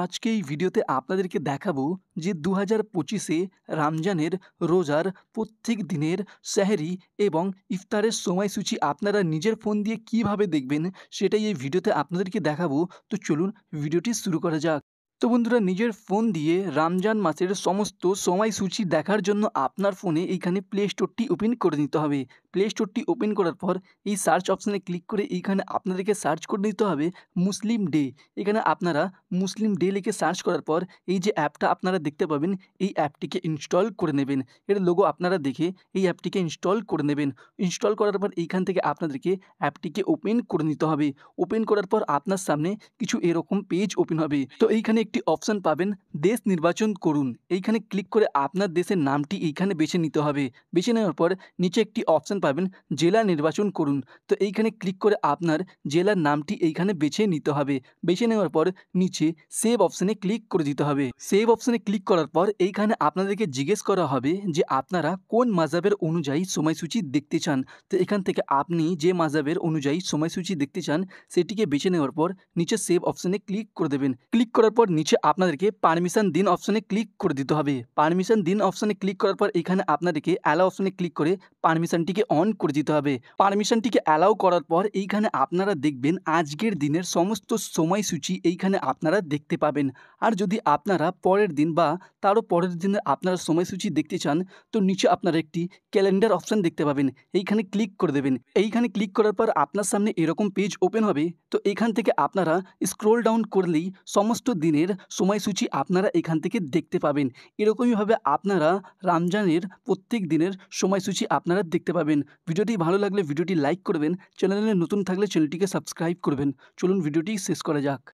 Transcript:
আজকে এই ভিডিওতে আপনাদেরকে দেখাবো যে ২০২৫-এ রমজানের রোজার প্রত্যেক দিনের সেহরি এবং ইফতারের সময়সূচি আপনারা নিজের ফোন দিয়ে কীভাবে দেখবেন সেটাই এই ভিডিওতে আপনাদেরকে দেখাবো। তো চলুন ভিডিওটি শুরু করা যাক। তো বন্ধুরা, নিজের ফোন দিয়ে রমজান মাসের সমস্ত সময়সূচি দেখার জন্য আপনার ফোনে এইখানে প্লে স্টোরটি ওপেন করে নিতে হবে। প্লে স্টোরটি ওপেন করার পর এই সার্চ অপশানে ক্লিক করে এইখানে আপনাদেরকে সার্চ করে নিতে হবে মুসলিম ডে। এখানে আপনারা মুসলিম ডে লিখে সার্চ করার পর এই যে অ্যাপটা আপনারা দেখতে পাবেন, এই অ্যাপটিকে ইনস্টল করে নেবেন। এর লোগো আপনারা দেখে এই অ্যাপটিকে ইনস্টল করে নেবেন। ইনস্টল করার পর এইখান থেকে আপনাদেরকে অ্যাপটিকে ওপেন করে নিতে হবে। ওপেন করার পর আপনার সামনে কিছু এরকম পেজ ওপেন হবে। তো এইখানে একটি অপশান পাবেন, দেশ নির্বাচন করুন। এইখানে ক্লিক করে আপনার দেশের নামটি এইখানে বেছে নিতে হবে। বেছে নেওয়ার পর নিচে একটি অপশান পাবেন, জেলা নির্বাচন করুন। তো এইখানে ক্লিক করে আপনার জেলার নামটি এইখানে বেছে নিতে হবে। বেছে নেওয়ার পর নিচে সেভ অপশানে ক্লিক করে দিতে হবে। সেভ অপশানে ক্লিক করার পর এইখানে আপনাদেরকে জিজ্ঞেস করা হবে যে আপনারা কোন মাযহাবের অনুযায়ী সময়সূচি দেখতে চান। তো এখান থেকে আপনি যে মাযহাবের অনুযায়ী সময়সূচি দেখতে চান সেটিকে বেছে নেওয়ার পর নিচে সেভ অপশানে ক্লিক করে দেবেন। ক্লিক করার পর নিচে আপনাদেরকে পারমিশন দিন অপশানে ক্লিক করে দিতে হবে। পারমিশন দিন অপশানে ক্লিক করার পর এখানে আপনাদেরকে অ্যালাও অপশানে ক্লিক করে পারমিশনটিকে অন করে দিতে হবে। পারমিশনটিকে অ্যালাউ করার পর এইখানে আপনারা দেখবেন আজকের দিনের সমস্ত সময়সূচি এইখানে আপনারা দেখতে পাবেন। আর যদি আপনারা পরের দিন বা তারও পরের দিনের আপনারা সময়সূচি দেখতে চান তো নিচে আপনারা একটি ক্যালেন্ডার অপশান দেখতে পাবেন। এইখানে ক্লিক করে দেবেন। এইখানে ক্লিক করার পর আপনার সামনে এরকম পেজ ওপেন হবে। তো এখান থেকে আপনারা স্ক্রোল ডাউন করলেই সমস্ত দিনের সময়সূচি আপনারা এখান থেকে দেখতে পাবেন। এরকমইভাবে আপনারা রমজানের প্রত্যেক দিনের সময়সূচি আপনারা দেখতে পাবেন। ভিডিওটি ভালো লাগলে ভিডিওটি লাইক করবেন, চ্যানেলে নতুন থাকলে চ্যানেলটিকে সাবস্ক্রাইব করবেন। চলুন ভিডিওটি শেষ করা যাক।